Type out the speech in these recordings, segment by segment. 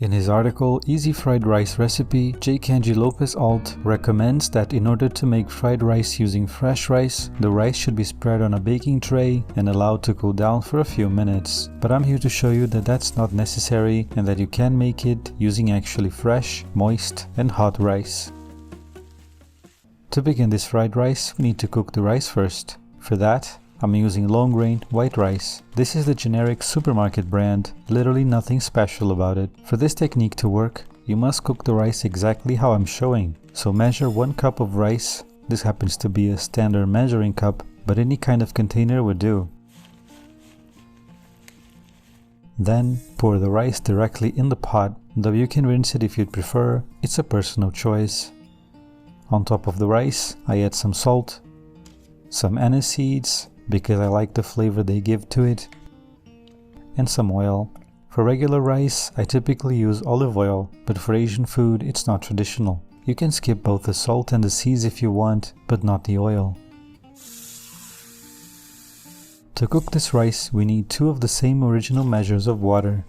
In his article, Easy Fried Rice Recipe, Kanji Lopez-alt recommends that in order to make fried rice using fresh rice, the rice should be spread on a baking tray and allowed to cool down for a few minutes. But I'm here to show you that that's not necessary and that you can make it using actually fresh, moist and hot rice. To begin this fried rice, we need to cook the rice first. For that, I'm using long grain white rice. This is the generic supermarket brand, literally nothing special about it. For this technique to work, you must cook the rice exactly how I'm showing. So measure 1 cup of rice. This happens to be a standard measuring cup, but any kind of container would do. Then pour the rice directly in the pot, though you can rinse it if you'd prefer, it's a personal choice. On top of the rice, I add some salt, some anise seeds, because I like the flavor they give to it, and some oil. For regular rice, I typically use olive oil, but for Asian food, it's not traditional. You can skip both the salt and the seeds if you want, but not the oil. To cook this rice, we need 2 of the same original measures of water.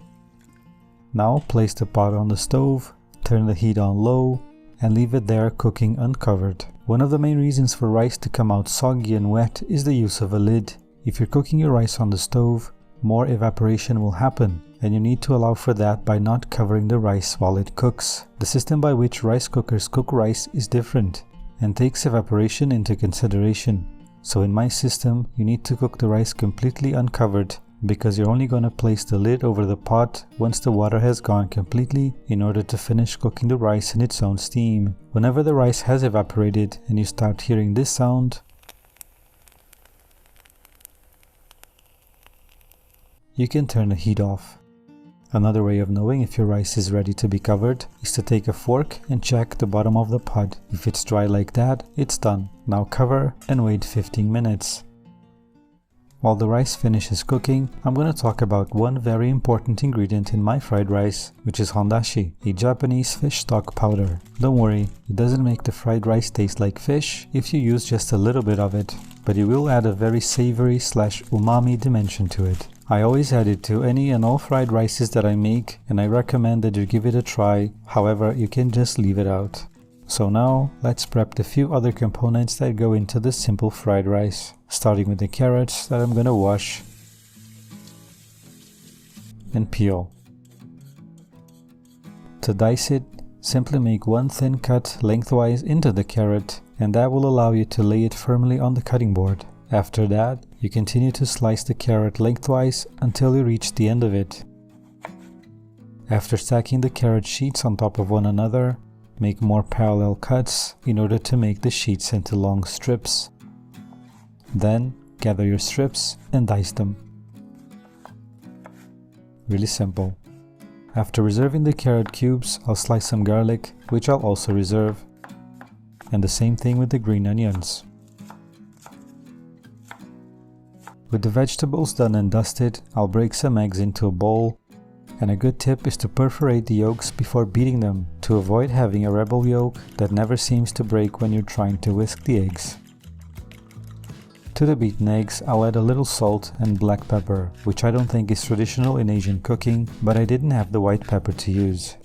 Now place the pot on the stove, turn the heat on low, and leave it there cooking uncovered. One of the main reasons for rice to come out soggy and wet is the use of a lid. If you're cooking your rice on the stove, more evaporation will happen, and you need to allow for that by not covering the rice while it cooks. The system by which rice cookers cook rice is different and takes evaporation into consideration. So in my system, you need to cook the rice completely uncovered, because you're only going to place the lid over the pot once the water has gone completely in order to finish cooking the rice in its own steam. Whenever the rice has evaporated and you start hearing this sound, you can turn the heat off. Another way of knowing if your rice is ready to be covered is to take a fork and check the bottom of the pot. If it's dry like that, it's done. Now cover and wait 15 minutes. While the rice finishes cooking, I'm going to talk about one very important ingredient in my fried rice, which is Hondashi, a Japanese fish stock powder. Don't worry, it doesn't make the fried rice taste like fish if you use just a little bit of it, but it will add a very savory / umami dimension to it. I always add it to any and all fried rices that I make, and I recommend that you give it a try. However, you can just leave it out. So now, let's prep the few other components that go into this simple fried rice, starting with the carrots that I'm gonna wash and peel. To dice it, simply make 1 thin cut lengthwise into the carrot, and that will allow you to lay it firmly on the cutting board. After that, you continue to slice the carrot lengthwise until you reach the end of it. After stacking the carrot sheets on top of one another, make more parallel cuts in order to make the sheets into long strips. Then, gather your strips and dice them. Really simple. After reserving the carrot cubes, I'll slice some garlic, which I'll also reserve. And the same thing with the green onions. With the vegetables done and dusted, I'll break some eggs into a bowl. And a good tip is to perforate the yolks before beating them, to avoid having a rebel yolk that never seems to break when you're trying to whisk the eggs. To the beaten eggs, I'll add a little salt and black pepper, which I don't think is traditional in Asian cooking, but I didn't have the white pepper to use.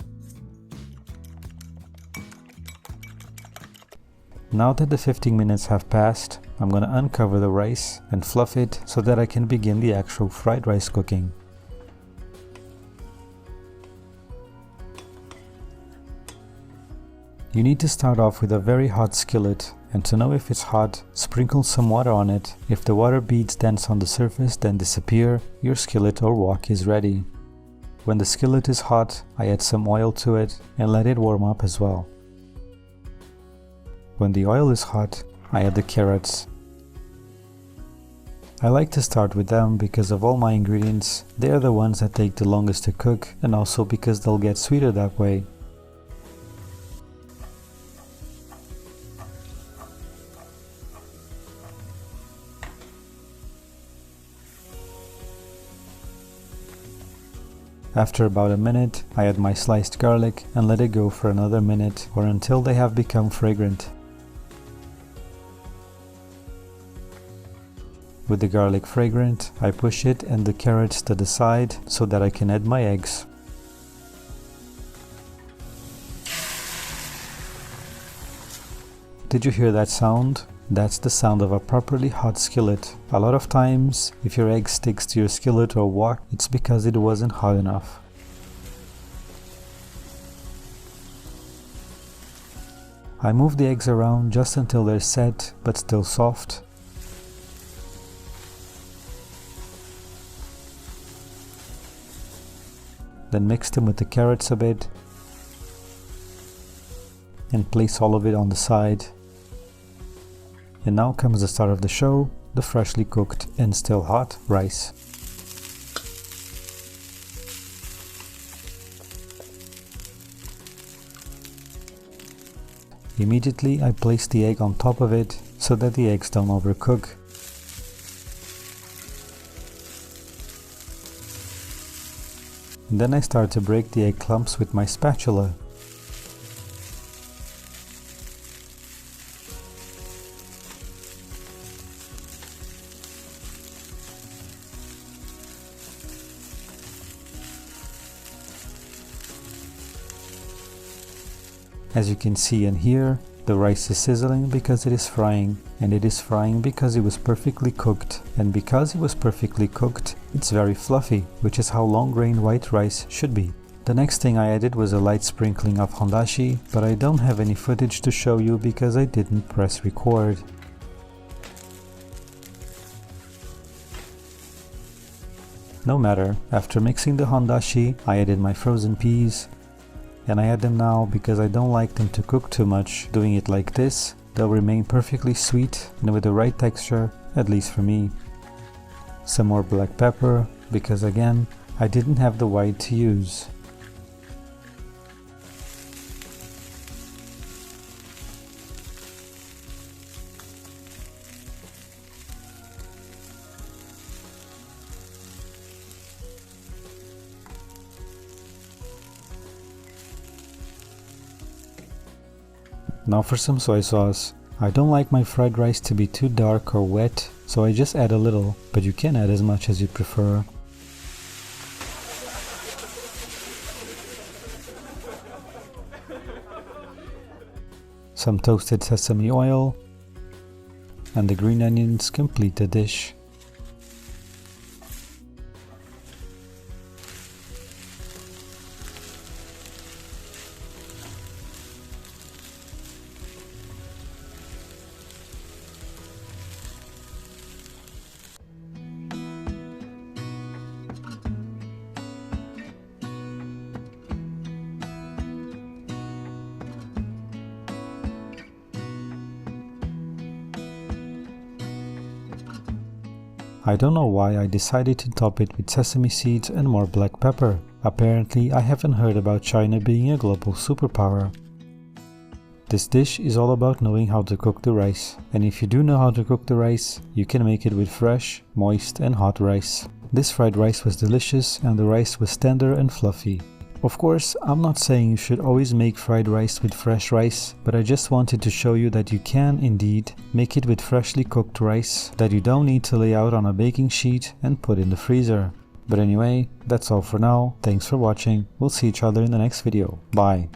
Now that the 15 minutes have passed, I'm gonna uncover the rice and fluff it so that I can begin the actual fried rice cooking. You need to start off with a very hot skillet, and to know if it's hot, sprinkle some water on it. If the water beads dents on the surface then disappear, your skillet or wok is ready. When the skillet is hot, I add some oil to it and let it warm up as well. When the oil is hot, I add the carrots. I like to start with them because of all my ingredients, they are the ones that take the longest to cook, and also because they'll get sweeter that way. After about a minute, I add my sliced garlic and let it go for another minute or until they have become fragrant. With the garlic fragrant, I push it and the carrots to the side so that I can add my eggs. Did you hear that sound? That's the sound of a properly hot skillet. A lot of times, if your egg sticks to your skillet or wok, it's because it wasn't hot enough. I move the eggs around just until they're set, but still soft. Then mix them with the carrots a bit and place all of it on the side. And now comes the start of the show, the freshly cooked and still hot rice. Immediately I place the egg on top of it so that the eggs don't overcook. And then I start to break the egg clumps with my spatula. As you can see and hear, the rice is sizzling because it is frying, and it is frying because it was perfectly cooked. And because it was perfectly cooked, it's very fluffy, which is how long-grain white rice should be. The next thing I added was a light sprinkling of Hondashi, but I don't have any footage to show you because I didn't press record. No matter, after mixing the Hondashi, I added my frozen peas. And I add them now because I don't like them to cook too much. Doing it like this, they'll remain perfectly sweet and with the right texture, at least for me. Some more black pepper, because again, I didn't have the white to use. Now for some soy sauce. I don't like my fried rice to be too dark or wet, so I just add a little, but you can add as much as you prefer. Some toasted sesame oil, and the green onions complete the dish. I don't know why I decided to top it with sesame seeds and more black pepper. Apparently, I haven't heard about China being a global superpower. This dish is all about knowing how to cook the rice. And if you do know how to cook the rice, you can make it with fresh, moist and hot rice. This fried rice was delicious and the rice was tender and fluffy. Of course, I'm not saying you should always make fried rice with fresh rice, but I just wanted to show you that you can, indeed, make it with freshly cooked rice that you don't need to lay out on a baking sheet and put in the freezer. But anyway, that's all for now. Thanks for watching. We'll see each other in the next video. Bye.